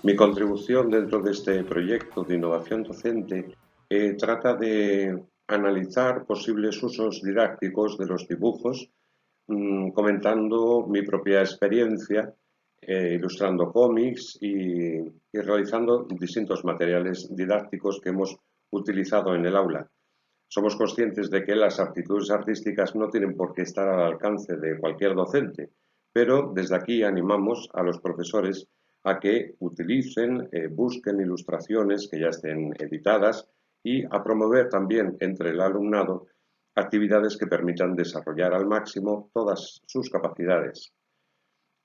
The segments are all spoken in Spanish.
Mi contribución dentro de este proyecto de innovación docente trata de analizar posibles usos didácticos de los dibujos, comentando mi propia experiencia, ilustrando cómics y realizando distintos materiales didácticos que hemos utilizado en el aula. Somos conscientes de que las aptitudes artísticas no tienen por qué estar al alcance de cualquier docente, pero desde aquí animamos a los profesores a que utilicen, busquen ilustraciones que ya estén editadas y a promover también entre el alumnado actividades que permitan desarrollar al máximo todas sus capacidades.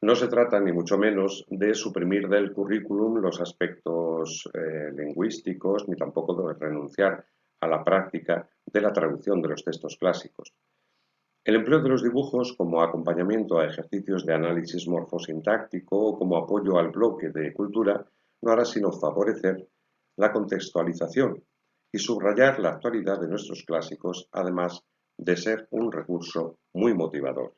No se trata ni mucho menos de suprimir del currículum los aspectos lingüísticos, ni tampoco de renunciar a la práctica de la traducción de los textos clásicos. El empleo de los dibujos como acompañamiento a ejercicios de análisis morfosintáctico o como apoyo al bloque de cultura no hará sino favorecer la contextualización y subrayar la actualidad de nuestros clásicos, además de ser un recurso muy motivador.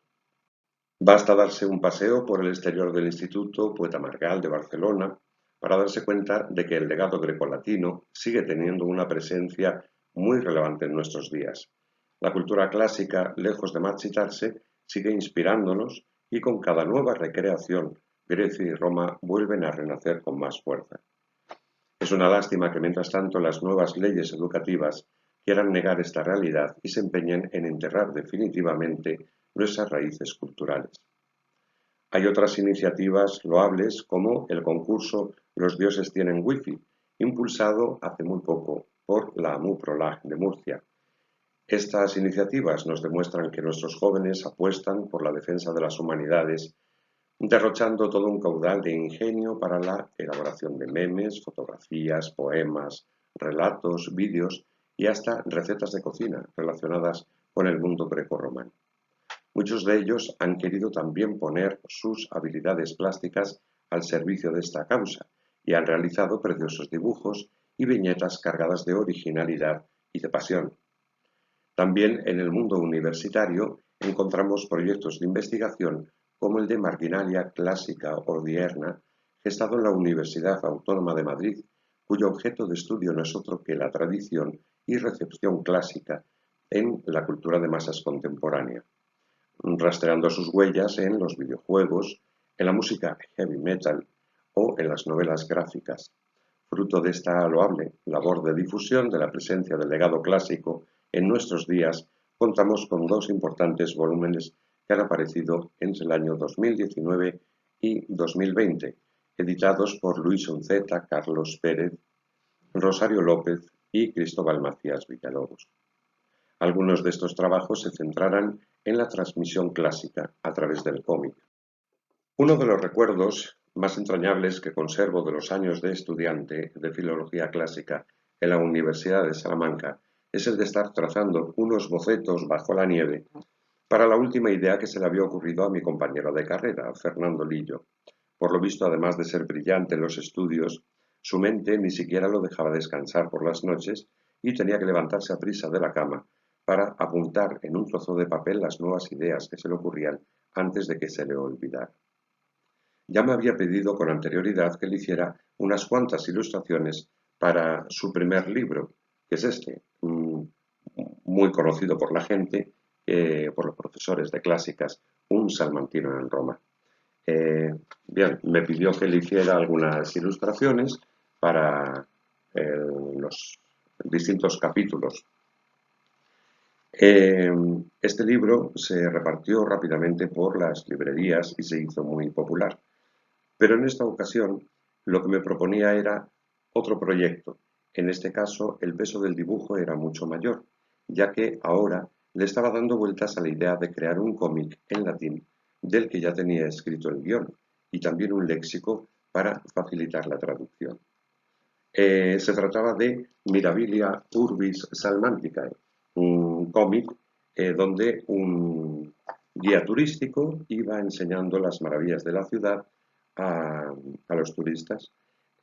Basta darse un paseo por el exterior del Instituto Poeta Margal de Barcelona para darse cuenta de que el legado grecolatino sigue teniendo una presencia muy relevante en nuestros días. La cultura clásica, lejos de marchitarse, sigue inspirándonos y con cada nueva recreación, Grecia y Roma vuelven a renacer con más fuerza. Es una lástima que mientras tanto las nuevas leyes educativas quieran negar esta realidad y se empeñen en enterrar definitivamente nuestras raíces culturales. Hay otras iniciativas loables como el concurso Los dioses tienen wifi, impulsado hace muy poco por la AMU-Prolag de Murcia. Estas iniciativas nos demuestran que nuestros jóvenes apuestan por la defensa de las humanidades, derrochando todo un caudal de ingenio para la elaboración de memes, fotografías, poemas, relatos, vídeos y hasta recetas de cocina relacionadas con el mundo grecorromano. Muchos de ellos han querido también poner sus habilidades plásticas al servicio de esta causa y han realizado preciosos dibujos y viñetas cargadas de originalidad y de pasión. También en el mundo universitario encontramos proyectos de investigación como el de Marginalia clásica odierna, gestado en la Universidad Autónoma de Madrid, cuyo objeto de estudio no es otro que la tradición y recepción clásica en la cultura de masas contemporánea, rastreando sus huellas en los videojuegos, en la música heavy metal o en las novelas gráficas. Fruto de esta loable labor de difusión de la presencia del legado clásico en nuestros días, contamos con dos importantes volúmenes que han aparecido entre el año 2019 y 2020, editados por Luis Unceta, Carlos Pérez, Rosario López y Cristóbal Macías Villalobos. Algunos de estos trabajos se centrarán en la transmisión clásica a través del cómic. Uno de los recuerdos más entrañables que conservo de los años de estudiante de filología clásica en la Universidad de Salamanca es el de estar trazando unos bocetos bajo la nieve para la última idea que se le había ocurrido a mi compañero de carrera, Fernando Lillo. Por lo visto, además de ser brillante en los estudios, su mente ni siquiera lo dejaba descansar por las noches y tenía que levantarse a prisa de la cama para apuntar en un trozo de papel las nuevas ideas que se le ocurrían antes de que se le olvidara. Ya me había pedido con anterioridad que le hiciera unas cuantas ilustraciones para su primer libro, que es este, muy conocido por la gente, por los profesores de clásicas, Un salmantino en Roma. Bien, me pidió que le hiciera algunas ilustraciones para los distintos capítulos. Este libro se repartió rápidamente por las librerías y se hizo muy popular. Pero en esta ocasión lo que me proponía era otro proyecto. En este caso el peso del dibujo era mucho mayor, ya que ahora le estaba dando vueltas a la idea de crear un cómic en latín del que ya tenía escrito el guión y también un léxico para facilitar la traducción. Se trataba de Mirabilia Urbis Salmanticae, un cómic donde un guía turístico iba enseñando las maravillas de la ciudad a los turistas,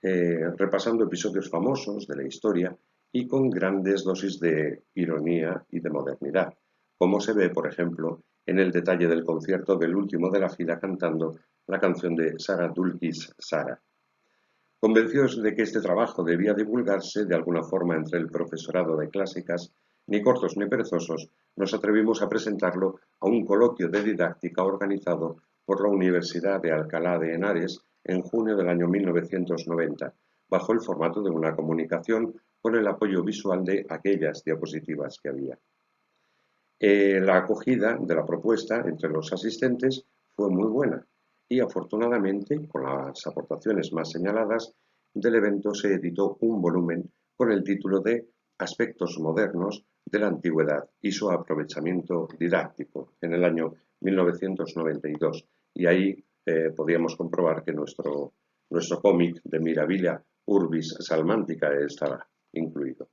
repasando episodios famosos de la historia y con grandes dosis de ironía y de modernidad, como se ve, por ejemplo, en el detalle del concierto del último de la fila cantando la canción de Sara Dulkis Sara. Convencidos de que este trabajo debía divulgarse de alguna forma entre el profesorado de clásicas, ni cortos ni perezosos, nos atrevimos a presentarlo a un coloquio de didáctica organizado por la Universidad de Alcalá de Henares en junio del año 1990, bajo el formato de una comunicación con el apoyo visual de aquellas diapositivas que había. La acogida de la propuesta entre los asistentes fue muy buena y afortunadamente, con las aportaciones más señaladas, del evento se editó un volumen con el título de Aspectos modernos de la antigüedad y su aprovechamiento didáctico en el año 1992. Y ahí podíamos comprobar que nuestro cómic de Mirabilia Urbis Salmántica estaba incluido.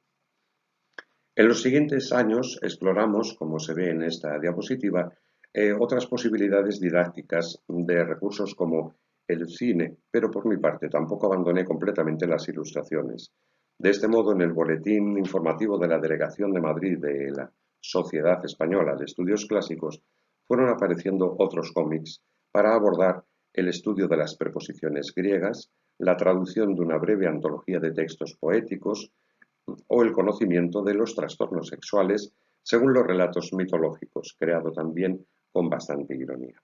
En los siguientes años exploramos, como se ve en esta diapositiva, otras posibilidades didácticas de recursos como el cine, pero por mi parte tampoco abandoné completamente las ilustraciones. De este modo, en el boletín informativo de la Delegación de Madrid de la Sociedad Española de Estudios Clásicos fueron apareciendo otros cómics para abordar el estudio de las preposiciones griegas, la traducción de una breve antología de textos poéticos, o el conocimiento de los trastornos sexuales según los relatos mitológicos, creado también con bastante ironía.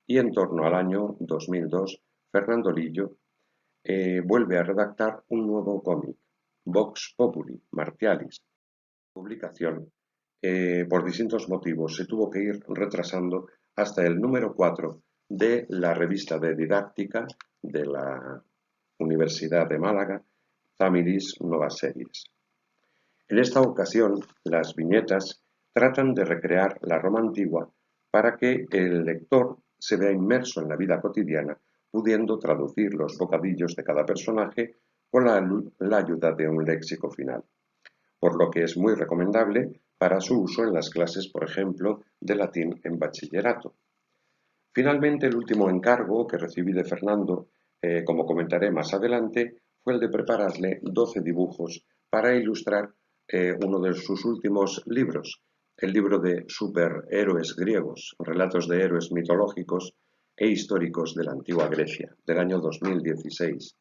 Y en torno al año 2002, Fernando Lillo vuelve a redactar un nuevo cómic, Vox Populi, Martialis. Publicación, por distintos motivos, se tuvo que ir retrasando hasta el número 4 de la revista de didáctica de la Universidad de Málaga, Families Novas Series. En esta ocasión, las viñetas tratan de recrear la Roma antigua para que el lector se vea inmerso en la vida cotidiana, pudiendo traducir los bocadillos de cada personaje con la ayuda de un léxico final, por lo que es muy recomendable para su uso en las clases, por ejemplo, de latín en bachillerato. Finalmente, el último encargo que recibí de Fernando, como comentaré más adelante, fue el de prepararle 12 dibujos para ilustrar uno de sus últimos libros, el libro de superhéroes griegos, relatos de héroes mitológicos e históricos de la antigua Grecia, del año 2016.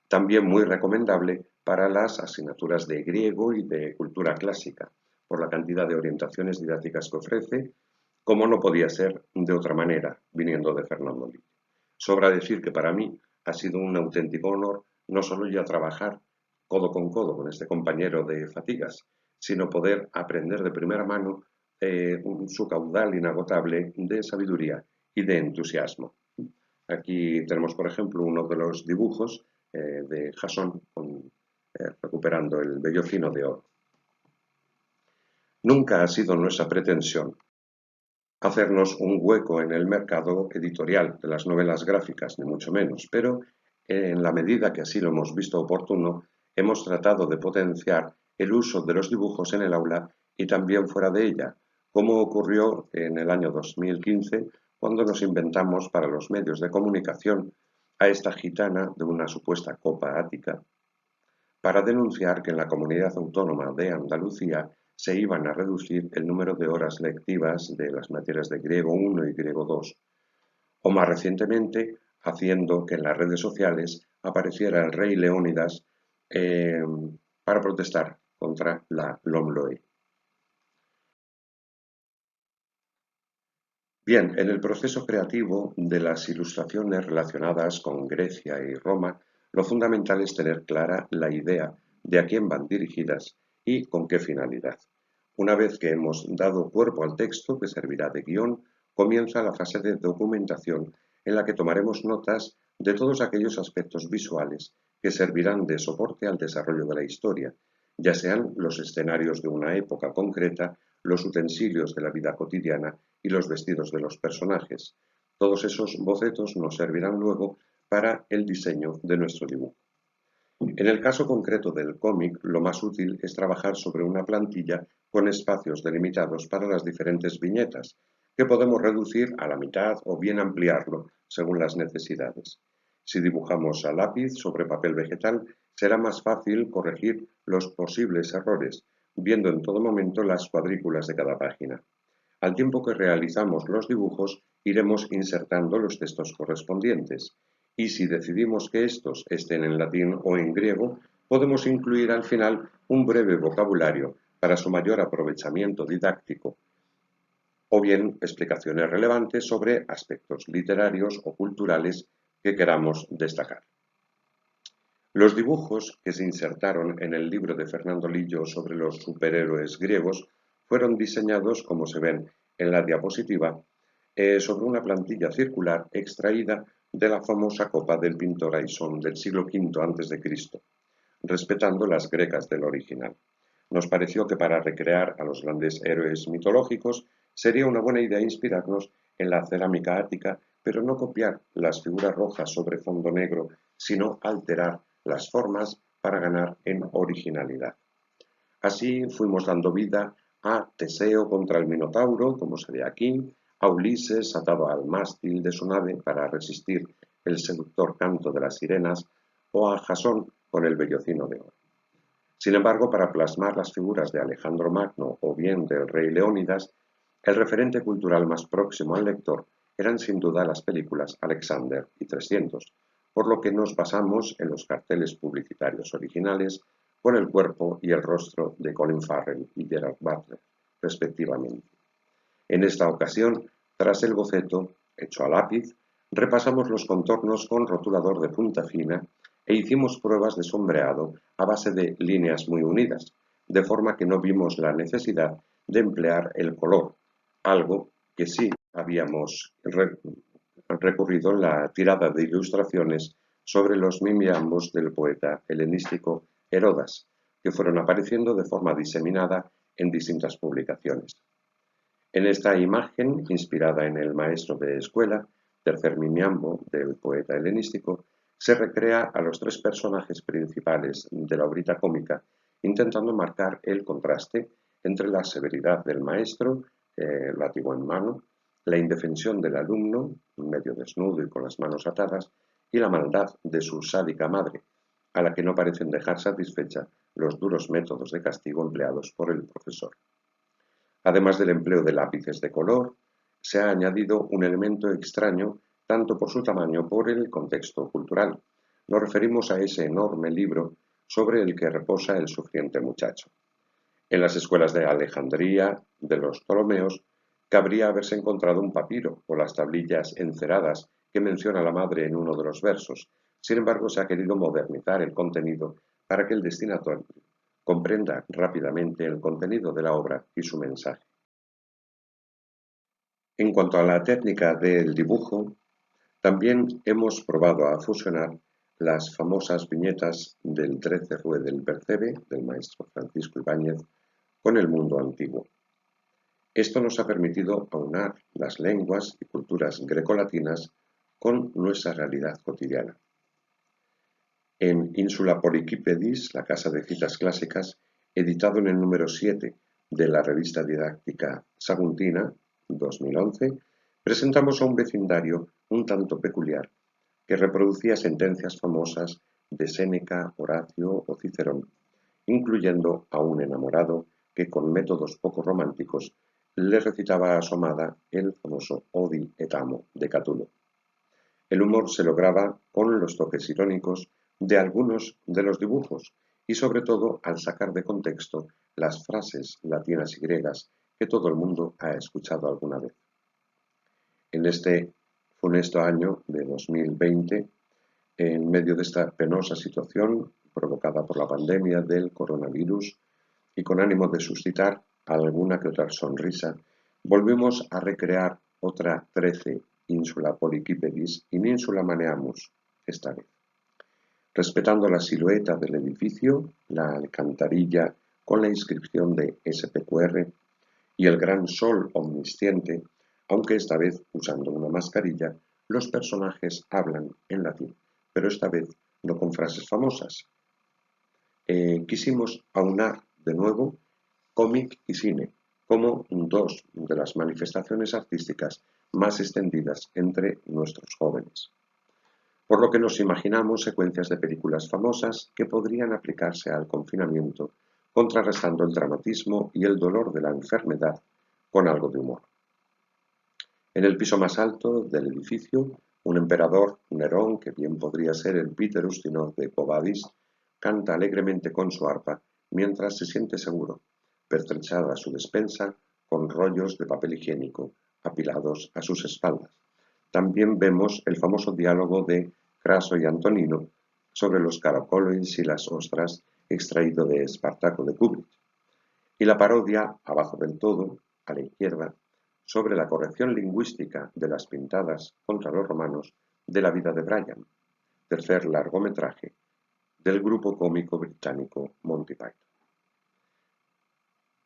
También muy recomendable para las asignaturas de griego y de cultura clásica, por la cantidad de orientaciones didácticas que ofrece, como no podía ser de otra manera, viniendo de Fernando Lillo. Sobra decir que para mí ha sido un auténtico honor no solo ya trabajar codo con este compañero de fatigas, sino poder aprender de primera mano su caudal inagotable de sabiduría y de entusiasmo. Aquí tenemos, por ejemplo, uno de los dibujos de Jasón recuperando el vellocino de oro. Nunca ha sido nuestra pretensión hacernos un hueco en el mercado editorial de las novelas gráficas, ni mucho menos, pero en la medida que así lo hemos visto oportuno, hemos tratado de potenciar el uso de los dibujos en el aula y también fuera de ella, como ocurrió en el año 2015, cuando nos inventamos para los medios de comunicación a esta gitana de una supuesta copa ática, para denunciar que en la comunidad autónoma de Andalucía se iban a reducir el número de horas lectivas de las materias de griego 1 y griego 2, o más recientemente haciendo que en las redes sociales apareciera el rey Leónidas para protestar contra la LOMLOE. Bien, en el proceso creativo de las ilustraciones relacionadas con Grecia y Roma, lo fundamental es tener clara la idea de a quién van dirigidas y con qué finalidad. Una vez que hemos dado cuerpo al texto que servirá de guión, comienza la fase de documentación en la que tomaremos notas de todos aquellos aspectos visuales que servirán de soporte al desarrollo de la historia, ya sean los escenarios de una época concreta, los utensilios de la vida cotidiana y los vestidos de los personajes. Todos esos bocetos nos servirán luego para el diseño de nuestro dibujo. En el caso concreto del cómic, lo más útil es trabajar sobre una plantilla con espacios delimitados para las diferentes viñetas, que podemos reducir a la mitad o bien ampliarlo según las necesidades. Si dibujamos a lápiz sobre papel vegetal, será más fácil corregir los posibles errores, viendo en todo momento las cuadrículas de cada página. Al tiempo que realizamos los dibujos, iremos insertando los textos correspondientes, y si decidimos que estos estén en latín o en griego, podemos incluir al final un breve vocabulario para su mayor aprovechamiento didáctico, o bien explicaciones relevantes sobre aspectos literarios o culturales que queramos destacar. Los dibujos que se insertaron en el libro de Fernando Lillo sobre los superhéroes griegos fueron diseñados, como se ven en la diapositiva, sobre una plantilla circular extraída de la famosa copa del pintor Aisón del siglo V a.C., respetando las grecas del original. Nos pareció que para recrear a los grandes héroes mitológicos sería una buena idea inspirarnos en la cerámica ática, pero no copiar las figuras rojas sobre fondo negro, sino alterar las formas para ganar en originalidad. Así fuimos dando vida a Teseo contra el Minotauro, como se ve aquí, a Ulises atado al mástil de su nave para resistir el seductor canto de las sirenas, o a Jasón con el vellocino de oro. Sin embargo, para plasmar las figuras de Alejandro Magno o bien del rey Leónidas, el referente cultural más próximo al lector eran sin duda las películas Alexander y 300, por lo que nos basamos en los carteles publicitarios originales con el cuerpo y el rostro de Colin Farrell y Gerard Butler, respectivamente. En esta ocasión, tras el boceto, hecho a lápiz, repasamos los contornos con rotulador de punta fina e hicimos pruebas de sombreado a base de líneas muy unidas, de forma que no vimos la necesidad de emplear el color, algo que sí habíamos recurrido en la tirada de ilustraciones sobre los mimiambos del poeta helenístico Herodas, que fueron apareciendo de forma diseminada en distintas publicaciones. En esta imagen, inspirada en el maestro de escuela, tercer mimiambo del poeta helenístico, se recrea a los tres personajes principales de la obrita cómica, intentando marcar el contraste entre la severidad del maestro, látigo en mano, la indefensión del alumno, medio desnudo y con las manos atadas, y la maldad de su sádica madre, a la que no parecen dejar satisfecha los duros métodos de castigo empleados por el profesor. Además del empleo de lápices de color, se ha añadido un elemento extraño tanto por su tamaño como por el contexto cultural. Nos referimos a ese enorme libro sobre el que reposa el sufriente muchacho. En las escuelas de Alejandría, de los Ptolomeos, cabría haberse encontrado un papiro o las tablillas enceradas que menciona la madre en uno de los versos. Sin embargo, se ha querido modernizar el contenido para que el destinatario comprenda rápidamente el contenido de la obra y su mensaje. En cuanto a la técnica del dibujo, también hemos probado a fusionar las famosas viñetas del 13 Rue del Percebe, del maestro Francisco Ibáñez, con el mundo antiguo. Esto nos ha permitido aunar las lenguas y culturas grecolatinas con nuestra realidad cotidiana. En Insula Polykipedis, la casa de citas clásicas, editado en el número 7 de la revista didáctica Saguntina, 2011, presentamos a un vecindario un tanto peculiar que reproducía sentencias famosas de Séneca, Horacio o Cicerón, incluyendo a un enamorado que con métodos poco románticos le recitaba asomada el famoso Odi et Amo de Catulo. El humor se lograba con los toques irónicos de algunos de los dibujos y sobre todo al sacar de contexto las frases latinas y griegas que todo el mundo ha escuchado alguna vez. En este funesto año de 2020, en medio de esta penosa situación provocada por la pandemia del coronavirus y con ánimo de suscitar alguna que otra sonrisa, volvimos a recrear otra 13 Insula Polykipedis in Insula Maneamus, esta vez. Respetando la silueta del edificio, la alcantarilla con la inscripción de SPQR y el gran sol omnisciente, aunque esta vez usando una mascarilla, los personajes hablan en latín, pero esta vez no con frases famosas. Quisimos aunar de nuevo cómic y cine, como dos de las manifestaciones artísticas más extendidas entre nuestros jóvenes. Por lo que nos imaginamos secuencias de películas famosas que podrían aplicarse al confinamiento, contrarrestando el dramatismo y el dolor de la enfermedad con algo de humor. En el piso más alto del edificio Un emperador, Nerón, que bien podría ser el Peter Ustinov de Quo Vadis, canta alegremente con su arpa mientras se siente seguro, pertrechada su despensa con rollos de papel higiénico apilados a sus espaldas. También vemos el famoso diálogo de Craso y Antonino sobre los caracoles y las ostras extraído de Espartaco de Kubrick, y la parodia, abajo del todo, a la izquierda, sobre la corrección lingüística de las pintadas contra los romanos de la vida de Brian, tercer largometraje del grupo cómico británico Monty Python.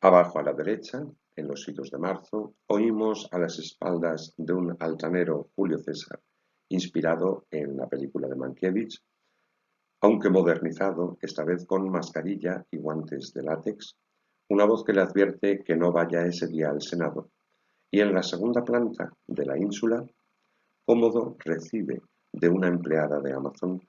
Abajo a la derecha, en los hilos de marzo, oímos a las espaldas de un altanero Julio César, inspirado en la película de Mankiewicz, aunque modernizado, esta vez con mascarilla y guantes de látex, una voz que le advierte que no vaya ese día al Senado. Y en la segunda planta de la ínsula, Cómodo recibe de una empleada de Amazon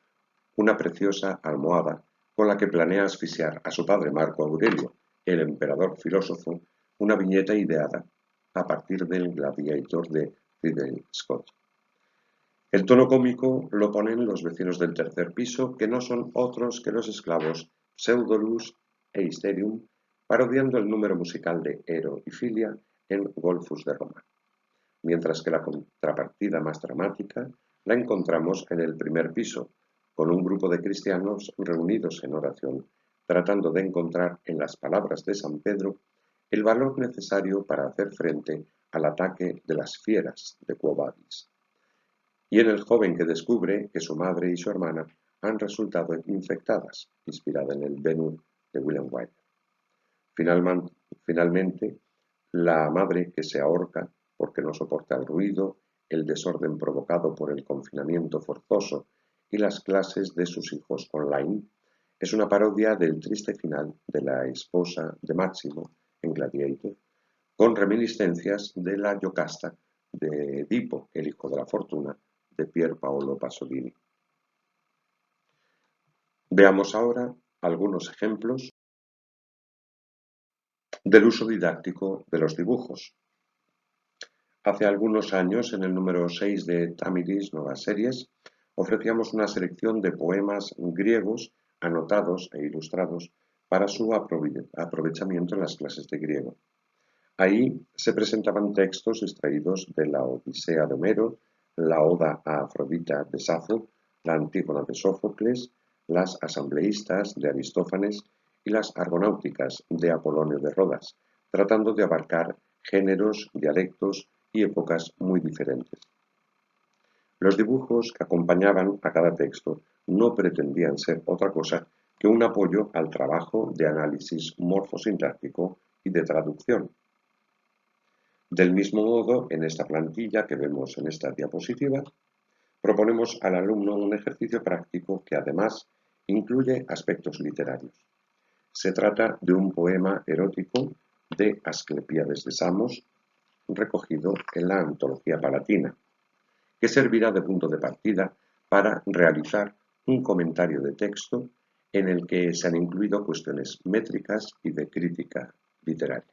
una preciosa almohada con la que planea asfixiar a su padre Marco Aurelio, el emperador filósofo, una viñeta ideada a partir del Gladiator de Ridley Scott. El tono cómico lo ponen los vecinos del tercer piso, que no son otros que los esclavos Pseudolus e Hysterium, parodiando el número musical de Ero y Filia en Golfus de Roma. Mientras que la contrapartida más dramática la encontramos en el primer piso, con un grupo de cristianos reunidos en oración, tratando de encontrar en las palabras de San Pedro el valor necesario para hacer frente al ataque de las fieras de Quo Vadis. Y en el joven que descubre que su madre y su hermana han resultado infectadas, inspirada en el Ben-Hur de William Wyler. Finalmente, la madre que se ahorca porque no soporta el ruido, el desorden provocado por el confinamiento forzoso y las clases de sus hijos online, es una parodia del triste final de la esposa de Máximo en Gladiator, con reminiscencias de la Giocasta de Edipo, el hijo de la fortuna, de Pier Paolo Pasolini. Veamos ahora algunos ejemplos del uso didáctico de los dibujos. Hace algunos años, en el número 6 de Tamiris Nuevas Series, ofrecíamos una selección de poemas griegos anotados e ilustrados para su aprovechamiento en las clases de griego. Ahí se presentaban textos extraídos de la Odisea de Homero, la Oda a Afrodita de Safo, la Antígona de Sófocles, las Asambleístas de Aristófanes y las Argonáuticas de Apolonio de Rodas, tratando de abarcar géneros, dialectos y épocas muy diferentes. Los dibujos que acompañaban a cada texto no pretendían ser otra cosa que un apoyo al trabajo de análisis morfosintáctico y de traducción. Del mismo modo, en esta plantilla que vemos en esta diapositiva, proponemos al alumno un ejercicio práctico que además incluye aspectos literarios. Se trata de un poema erótico de Asclepíades de Samos, recogido en la Antología Palatina, que servirá de punto de partida para realizar un comentario de texto en el que se han incluido cuestiones métricas y de crítica literaria.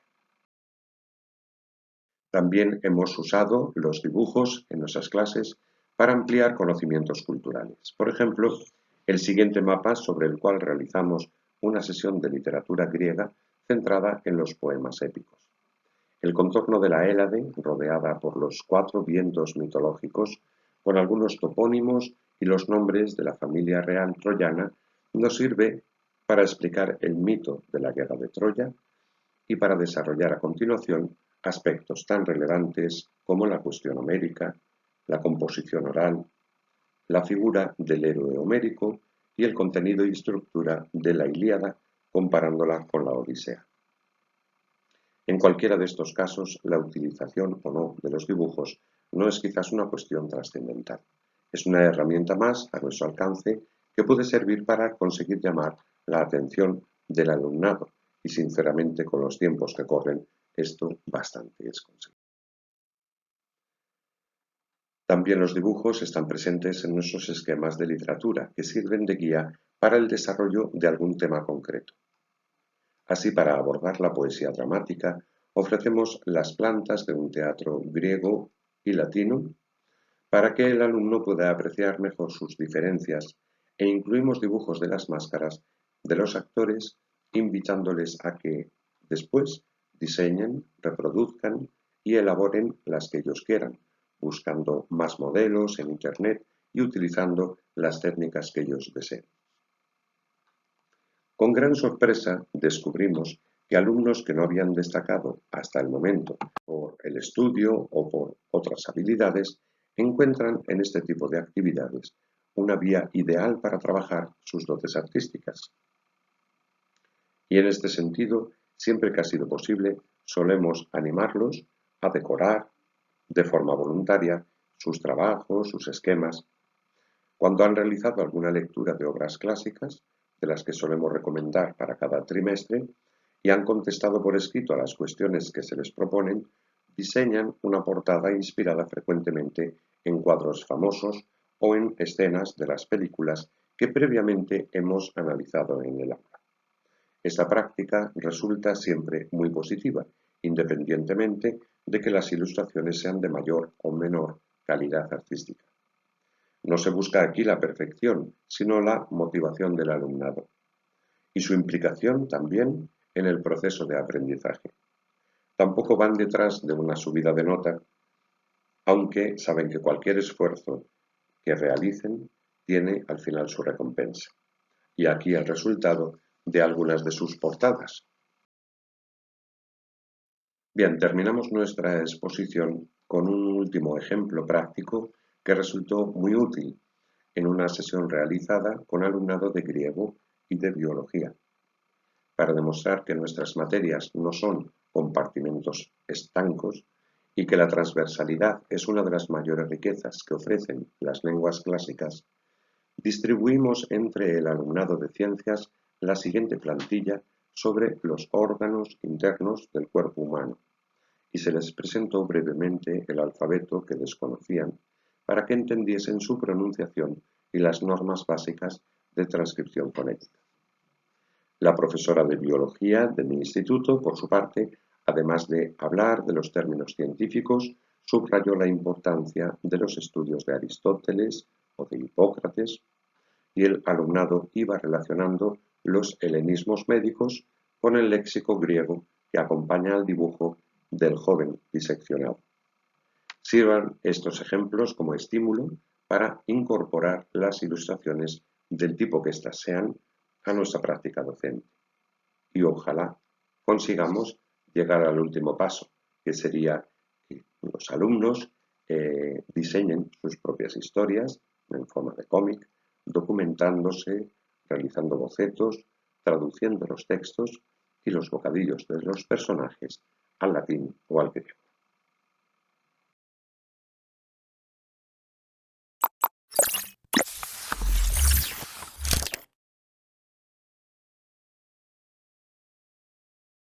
También hemos usado los dibujos en nuestras clases para ampliar conocimientos culturales. Por ejemplo, el siguiente mapa sobre el cual realizamos una sesión de literatura griega centrada en los poemas épicos. El contorno de la Hélade, rodeada por los 4 vientos mitológicos, con algunos topónimos y los nombres de la familia real troyana, nos sirve para explicar el mito de la guerra de Troya y para desarrollar a continuación aspectos tan relevantes como la cuestión homérica, la composición oral, la figura del héroe homérico y el contenido y estructura de la Ilíada comparándola con la Odisea. En cualquiera de estos casos, la utilización o no de los dibujos no es quizás una cuestión trascendental. Es una herramienta más a nuestro alcance que puede servir para conseguir llamar la atención del alumnado y sinceramente con los tiempos que corren esto bastante es conseguido. También los dibujos están presentes en nuestros esquemas de literatura que sirven de guía para el desarrollo de algún tema concreto. Así, para abordar la poesía dramática, ofrecemos las plantas de un teatro griego y latino. para que el alumno pueda apreciar mejor sus diferencias e incluimos dibujos de las máscaras de los actores, invitándoles a que después diseñen, reproduzcan y elaboren las que ellos quieran, buscando más modelos en Internet y utilizando las técnicas que ellos deseen. Con gran sorpresa descubrimos que alumnos que no habían destacado hasta el momento por el estudio o por otras habilidades encuentran en este tipo de actividades una vía ideal para trabajar sus dotes artísticas. Y en este sentido, siempre que ha sido posible, solemos animarlos a decorar de forma voluntaria sus trabajos, sus esquemas. Cuando han realizado alguna lectura de obras clásicas, de las que solemos recomendar para cada trimestre, y han contestado por escrito a las cuestiones que se les proponen, diseñan una portada inspirada frecuentemente en cuadros famosos o en escenas de las películas que previamente hemos analizado en el aula. Esta práctica resulta siempre muy positiva, independientemente de que las ilustraciones sean de mayor o menor calidad artística. No se busca aquí la perfección, sino la motivación del alumnado y su implicación también en el proceso de aprendizaje. Tampoco van detrás de una subida de nota, aunque saben que cualquier esfuerzo que realicen tiene al final su recompensa. Y aquí el resultado de algunas de sus portadas. Bien, terminamos nuestra exposición con un último ejemplo práctico que resultó muy útil en una sesión realizada con alumnado de griego y de biología, para demostrar que nuestras materias no son compartimentos estancos y que la transversalidad es una de las mayores riquezas que ofrecen las lenguas clásicas. Distribuimos entre el alumnado de ciencias la siguiente plantilla sobre los órganos internos del cuerpo humano y se les presentó brevemente el alfabeto que desconocían para que entendiesen su pronunciación y las normas básicas de transcripción fonética. La profesora de biología de mi instituto, por su parte, además de hablar de los términos científicos, subrayó la importancia de los estudios de Aristóteles o de Hipócrates, y el alumnado iba relacionando los helenismos médicos con el léxico griego que acompaña al dibujo del joven diseccionado. Sirvan estos ejemplos como estímulo para incorporar las ilustraciones del tipo que éstas sean a nuestra práctica docente. Y ojalá consigamos llegar al último paso, que sería que los alumnos diseñen sus propias historias en forma de cómic, documentándose, realizando bocetos, traduciendo los textos y los bocadillos de los personajes al latín o al griego.